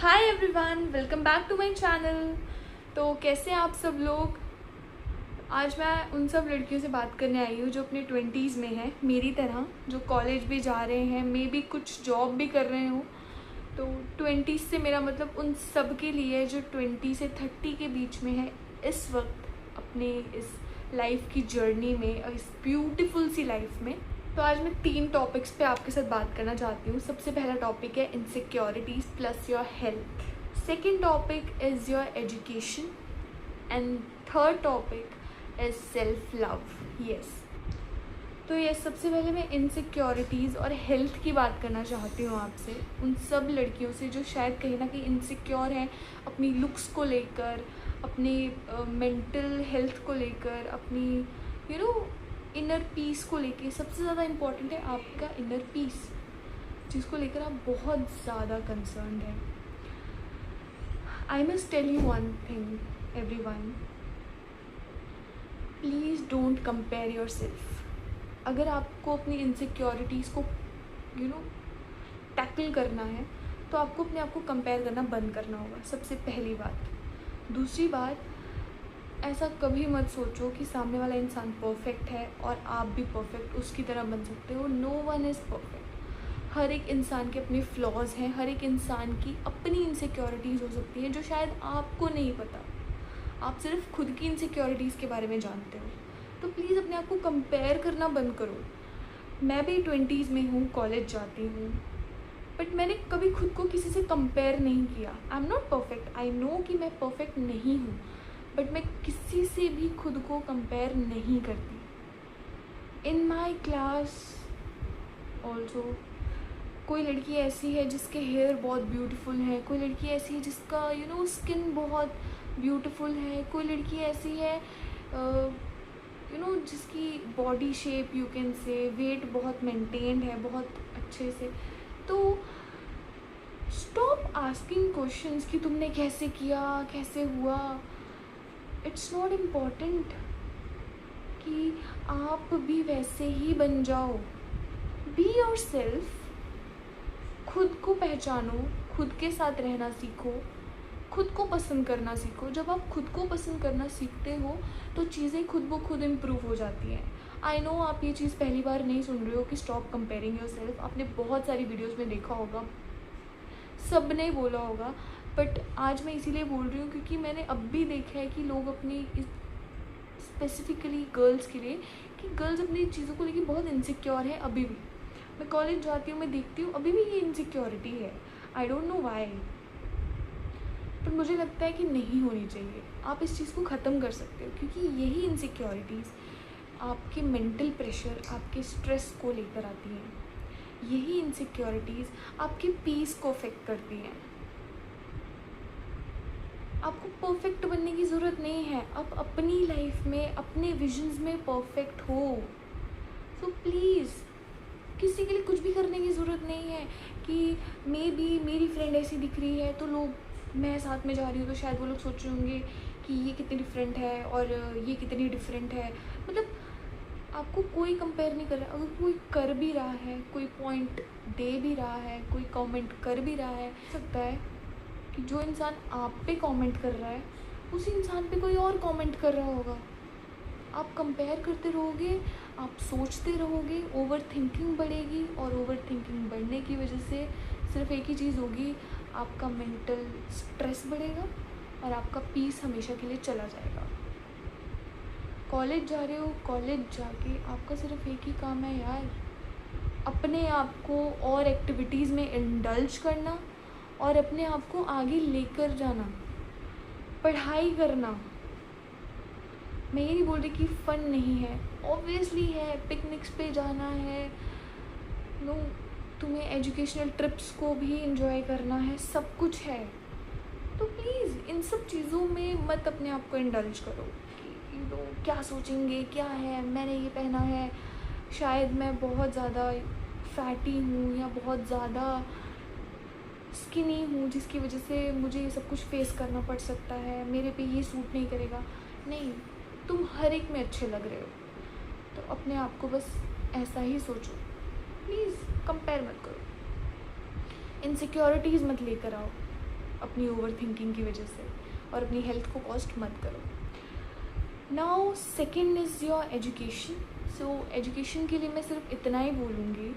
Hi everyone, welcome back to my channel. तो कैसे हैं आप सब लोग। आज मैं उन सब लड़कियों से बात करने आई हूँ जो अपने 20s में हैं, मेरी तरह, जो कॉलेज भी जा रहे हैं, मे बी कुछ जॉब भी कर रहे हो। तो 20s से मेरा मतलब उन सब के लिए जो 20 से 30 के बीच में है इस वक्त अपने इस लाइफ की जर्नी में, इस ब्यूटीफुल सी लाइफ में। तो आज मैं 3 टॉपिक्स पे आपके साथ बात करना चाहती हूँ। सबसे पहला टॉपिक है insecurities plus your health. Second topic is your education and third topic is self love. Yes, तो ये सबसे पहले मैं इनसिक्योरिटीज़ और हेल्थ की बात करना चाहती हूँ आपसे, उन सब लड़कियों से जो शायद कहीं ना कहीं इनसिक्योर हैं अपनी लुक्स को लेकर, अपनी मेंटल हेल्थ को लेकर, अपनी इनर पीस को लेकर। सबसे ज़्यादा इम्पॉर्टेंट है आपका इनर पीस, जिसको लेकर आप बहुत ज़्यादा कंसर्न हैं। I must tell you one thing everyone, please don't compare yourself. अगर आपको अपनी इनसिक्योरिटीज़ को टैकल करना है तो आपको अपने आप को कंपेयर करना बंद करना होगा, सबसे पहली बात। दूसरी बात, ऐसा कभी मत सोचो कि सामने वाला इंसान परफेक्ट है और आप भी परफेक्ट उसकी तरह बन सकते हो। No one is perfect. हर एक इंसान के अपने फ्लॉज हैं, हर एक इंसान की अपनी इनसिक्योरिटीज़ हो सकती हैं जो शायद आपको नहीं पता। आप सिर्फ खुद की इनसिक्योरिटीज़ के बारे में जानते हो। तो प्लीज़ अपने आप को कंपेयर करना बंद करो। मैं भी 20s में हूँ, कॉलेज जाती हूँ, बट मैंने कभी खुद को किसी से कंपेयर नहीं किया। I am not perfect, I know कि मैं परफेक्ट नहीं हूँ, बट मैं किसी से भी खुद को कंपेयर नहीं करती। इन माई क्लास ऑल्सो कोई लड़की ऐसी है जिसके हेयर बहुत ब्यूटीफुल है, कोई लड़की ऐसी है जिसका स्किन बहुत ब्यूटीफुल है, कोई लड़की ऐसी है जिसकी body shape you can say, weight बहुत मेंटेन्ड है बहुत अच्छे से। तो स्टॉप आस्किंग क्वेश्चंस कि तुमने कैसे किया, कैसे हुआ। इट्स नॉट इम्पॉर्टेंट कि आप भी वैसे ही बन जाओ। बी योर सेल्फ, खुद को पहचानो, खुद के साथ रहना सीखो, खुद को पसंद करना सीखो। जब आप खुद को पसंद करना सीखते हो तो चीज़ें खुद ब खुद इम्प्रूव हो जाती हैं। आई नो आप ये चीज़ पहली बार नहीं सुन रहे हो कि स्टॉप कंपेयरिंग योर सेल्फ। आपने बहुत सारी वीडियोज़ में देखा होगा, सब ने बोला होगा, बट आज मैं इसीलिए बोल रही हूँ क्योंकि मैंने अब भी देखा है कि लोग अपनी, स्पेसिफिकली गर्ल्स के लिए, कि गर्ल्स अपनी चीज़ों को लेकर बहुत इनसिक्योर है अभी भी। मैं कॉलेज जाती हूँ, मैं देखती हूँ अभी भी ये इनसिक्योरिटी है। आई डोंट नो वाई, पर मुझे लगता है कि नहीं होनी चाहिए। आप इस चीज़ को ख़त्म कर सकते हो, क्योंकि यही इनसिक्योरिटीज़ आपके मेंटल प्रेशर, आपके स्ट्रेस को लेकर आती हैं। यही इनसिक्योरिटीज़ आपके पीस को अफेक्ट करती हैं। आपको परफेक्ट बनने की ज़रूरत नहीं है। आप अपनी लाइफ में, अपने विजन्स में परफेक्ट हो। सो प्लीज़ किसी के लिए कुछ भी करने की ज़रूरत नहीं है कि मे बी मेरी फ्रेंड ऐसी दिख रही है तो लोग, मैं साथ में जा रही हूँ तो शायद वो लोग सोच रहे होंगे कि ये कितनी डिफरेंट है और ये कितनी डिफरेंट है। मतलब आपको कोई कंपेयर नहीं कर रहा। अगर कोई कर भी रहा है, कोई पॉइंट दे भी रहा है, कोई कमेंट कर भी रहा है, हो सकता है कि जो इंसान आप पे कमेंट कर रहा है उसी इंसान पे कोई और कमेंट कर रहा होगा। आप कंपेयर करते रहोगे, आप सोचते रहोगे, ओवर थिंकिंग बढ़ेगी, और ओवर थिंकिंग बढ़ने की वजह से सिर्फ एक ही चीज़ होगी, आपका मेंटल स्ट्रेस बढ़ेगा और आपका पीस हमेशा के लिए चला जाएगा। कॉलेज जा रहे हो, कॉलेज जाके आपका सिर्फ एक ही काम है यार, अपने आप को और एक्टिविटीज़ में इंडल्ज करना और अपने आप को आगे लेकर जाना, पढ़ाई करना। मैं ये नहीं बोल रही कि फ़न नहीं है, ऑब्वियसली है। पिकनिक्स पे जाना है, तुम्हें एजुकेशनल ट्रिप्स को भी एंजॉय करना है, सब कुछ है। तो प्लीज़ इन सब चीज़ों में मत अपने आप को इंडल्ज करो कि क्या सोचेंगे, क्या है, मैंने ये पहना है, शायद मैं बहुत ज़्यादा फैटी हूँ या बहुत ज़्यादा स्किनी हूँ जिसकी वजह से मुझे ये सब कुछ फेस करना पड़ सकता है, मेरे पे ये सूट नहीं करेगा। नहीं, तुम हर एक में अच्छे लग रहे हो, तो अपने आप को बस ऐसा ही सोचो। प्लीज़ कंपेयर मत करो, इनसिक्योरिटीज़ मत लेकर आओ। अपनी ओवर थिंकिंग की वजह से, और अपनी हेल्थ को कॉस्ट मत करो। Now second is your education. So education के लिए मैं सिर्फ इतना ही बोलूँगी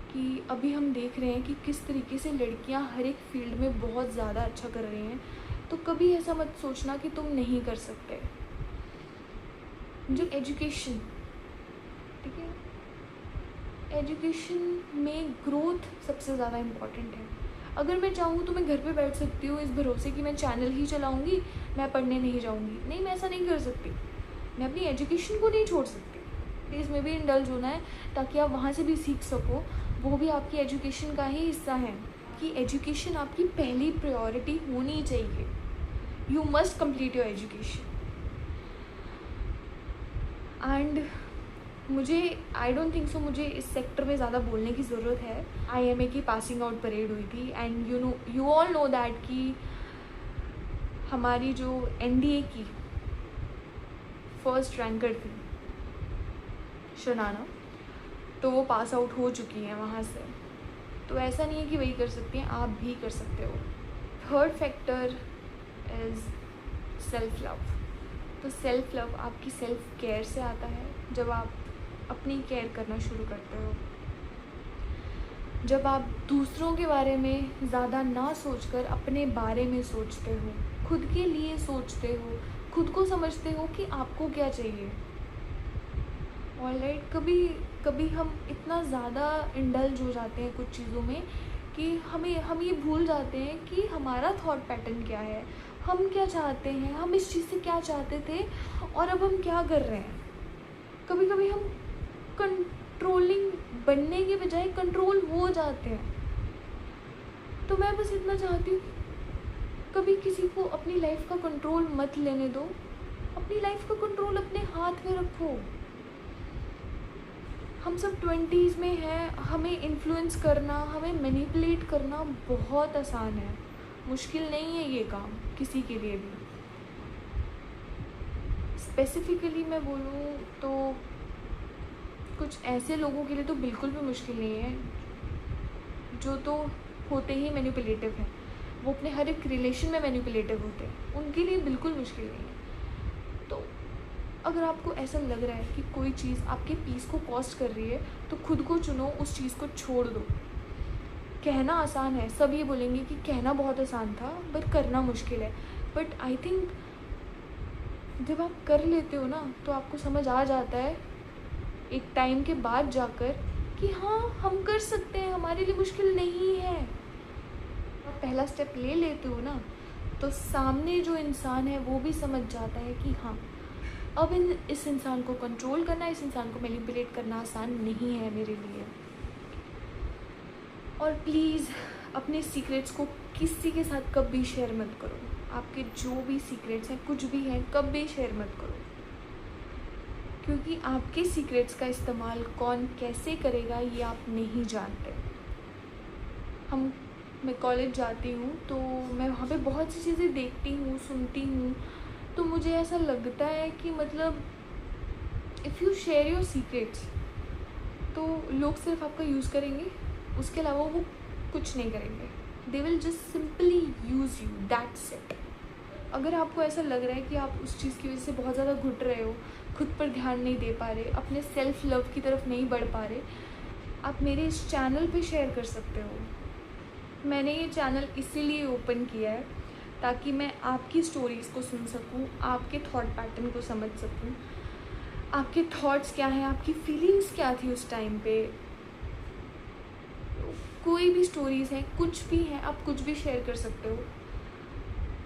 कि अभी हम देख रहे हैं कि किस तरीके से लड़कियां हर एक फील्ड में बहुत ज़्यादा अच्छा कर रही हैं, तो कभी ऐसा मत सोचना कि तुम नहीं कर सकते। जो एजुकेशन, ठीक है, एजुकेशन में ग्रोथ सबसे ज़्यादा इम्पॉर्टेंट है। अगर मैं चाहूँ तो मैं घर पे बैठ सकती हूँ इस भरोसे कि मैं चैनल ही चलाऊँगी, मैं पढ़ने नहीं जाऊँगी। नहीं, मैं ऐसा नहीं कर सकती। मैं अपनी एजुकेशन को नहीं छोड़ सकती। प्लीज़ में भी इंडल्ज होना है ताकि आप वहाँ से भी सीख सको, वो भी आपकी एजुकेशन का ही हिस्सा है। कि एजुकेशन आपकी पहली प्रायोरिटी होनी चाहिए। You must complete your education. And मुझे आई डोंट थिंक सो मुझे इस सेक्टर में ज़्यादा बोलने की ज़रूरत है। IMA की पासिंग आउट परेड हुई थी and you all know that कि हमारी जो NDA की फर्स्ट रैंकर थी शनाना, तो वो पास आउट हो चुकी हैं वहाँ से। तो ऐसा नहीं है कि वही कर सकती हैं, आप भी कर सकते हो। Third factor is self love. तो सेल्फ लव आपकी सेल्फ केयर से आता है। जब आप अपनी केयर करना शुरू करते हो, जब आप दूसरों के बारे में ज़्यादा ना सोचकर अपने बारे में सोचते हो, खुद के लिए सोचते हो, खुद को समझते हो कि आपको क्या चाहिए। ऑलराइट, कभी हम इतना ज़्यादा इंडल्ज हो जाते हैं कुछ चीज़ों में कि हम ये भूल जाते हैं कि हमारा थॉट पैटर्न क्या है, हम क्या चाहते हैं, हम इस चीज़ से क्या चाहते थे और अब हम क्या कर रहे हैं। कभी कभी हम कंट्रोलिंग बनने के बजाय कंट्रोल हो जाते हैं। तो मैं बस इतना चाहती हूँ, कभी किसी को अपनी लाइफ का कंट्रोल मत लेने दो। अपनी लाइफ का कंट्रोल अपने हाथ में रखो। हम सब 20s में हैं, हमें इन्फ्लुएंस करना, हमें मैनिपुलेट करना बहुत आसान है। मुश्किल नहीं है ये काम किसी के लिए भी। स्पेसिफिकली मैं बोलूँ तो कुछ ऐसे लोगों के लिए तो बिल्कुल भी मुश्किल नहीं है जो तो होते ही मैनिपुलेटिव हैं। वो अपने हर एक रिलेशन में मैनिपुलेटिव होते हैं, उनके लिए बिल्कुल मुश्किल नहीं है। तो अगर आपको ऐसा लग रहा है कि कोई चीज़ आपके पीस को कॉस्ट कर रही है, तो खुद को चुनो, उस चीज़ को छोड़ दो। कहना आसान है, सब ये बोलेंगे कि कहना बहुत आसान था बट करना मुश्किल है। बट आई थिंक जब आप कर लेते हो ना, तो आपको समझ आ जाता है एक टाइम के बाद जाकर कि हाँ, हम कर सकते हैं, हमारे लिए मुश्किल नहीं है। आप पहला स्टेप ले लेते हो ना, तो सामने जो इंसान है वो भी समझ जाता है कि हाँ, अब इस इंसान को कंट्रोल करना, इस इंसान को मैनिपुलेट करना आसान नहीं है मेरे लिए। और प्लीज़ अपने सीक्रेट्स को किसी के साथ कभी शेयर मत करो। आपके जो भी सीक्रेट्स हैं, कुछ भी हैं, कभी शेयर मत करो, क्योंकि आपके सीक्रेट्स का इस्तेमाल कौन कैसे करेगा ये आप नहीं जानते। मैं कॉलेज जाती हूँ तो मैं वहाँ पे बहुत सी चीज़ें देखती हूँ, सुनती हूँ, तो मुझे ऐसा लगता है कि मतलब if you share your secrets तो लोग सिर्फ आपका यूज़ करेंगे, उसके अलावा वो कुछ नहीं करेंगे। They will just simply use you, that's it. अगर आपको ऐसा लग रहा है कि आप उस चीज़ की वजह से बहुत ज़्यादा घुट रहे हो, खुद पर ध्यान नहीं दे पा रहे, अपने सेल्फ लव की तरफ नहीं बढ़ पा रहे, आप मेरे इस चैनल पे शेयर कर सकते हो। मैंने ये चैनल इसीलिए ओपन किया है ताकि मैं आपकी स्टोरीज़ को सुन सकूं, आपके थॉट पैटर्न को समझ सकूं, आपके थॉट्स क्या हैं, आपकी फीलिंग्स क्या थी उस टाइम पे। कोई भी स्टोरीज़ हैं, कुछ भी हैं, आप कुछ भी शेयर कर सकते हो।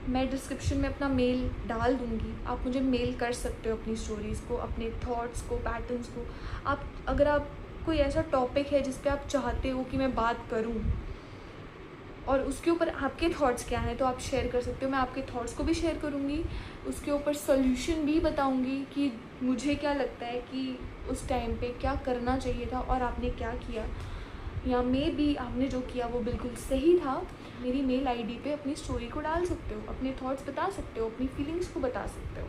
मैं डिस्क्रिप्शन में अपना मेल डाल दूँगी, आप मुझे मेल कर सकते हो अपनी स्टोरीज़ को, अपने थॉट्स को, पैटर्न्स को। अगर आप कोई ऐसा टॉपिक है जिस पे आप चाहते हो कि मैं बात करूं और उसके ऊपर आपके थॉट्स क्या हैं, तो आप शेयर कर सकते हो। मैं आपके थॉट्स को भी शेयर करूँगी, उसके ऊपर सॉल्यूशन भी बताऊँगी कि मुझे क्या लगता है कि उस टाइम पे क्या करना चाहिए था और आपने क्या किया, या मे बी आपने जो किया वो बिल्कुल सही था। मेरी मेल आईडी पे अपनी स्टोरी को डाल सकते हो, अपने थॉट्स बता सकते हो, अपनी फीलिंग्स को बता सकते हो,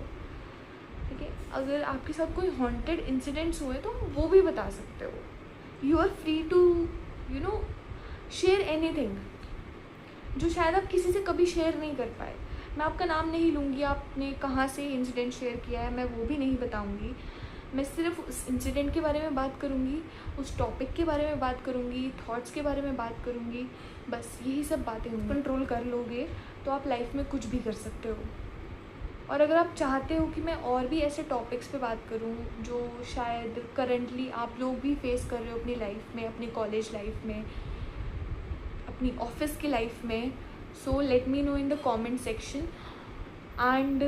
ठीक है। अगर आपके साथ कोई हॉन्टेड इंसिडेंट्स हुए तो वो भी बता सकते हो। You are free to share anything. जो शायद आप किसी से कभी शेयर नहीं कर पाए। मैं आपका नाम नहीं लूँगी, आपने कहाँ से इंसिडेंट शेयर किया है मैं वो भी नहीं बताऊँगी। मैं सिर्फ उस इंसिडेंट के बारे में बात करूँगी, उस टॉपिक के बारे में बात करूँगी, थॉट्स के बारे में बात करूँगी, बस यही सब बातें होंगी। कंट्रोल कर लोगे तो आप लाइफ में कुछ भी कर सकते हो। और अगर आप चाहते हो कि मैं और भी ऐसे टॉपिक्स पे बात करूं जो शायद करंटली आप लोग भी फेस कर रहे हो अपनी लाइफ में, अपनी कॉलेज लाइफ में, अपनी ऑफिस की लाइफ में, so let me know in the comment section. And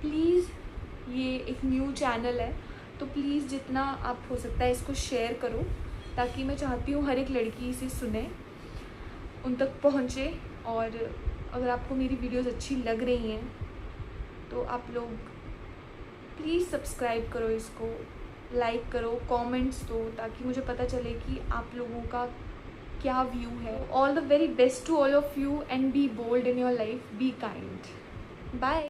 please, ये एक न्यू चैनल है तो प्लीज़ जितना आप हो सकता है इसको शेयर करो, ताकि मैं चाहती हूँ हर एक लड़की इसे सुने, उन तक पहुँचे। और अगर आपको मेरी वीडियोज़ अच्छी लग रही हैं तो आप लोग प्लीज़ सब्सक्राइब करो, इसको लाइक करो, कमेंट्स दो, ताकि मुझे पता चले कि आप लोगों का क्या व्यू है। All the very best to all of you and be bold in your life, be kind, bye.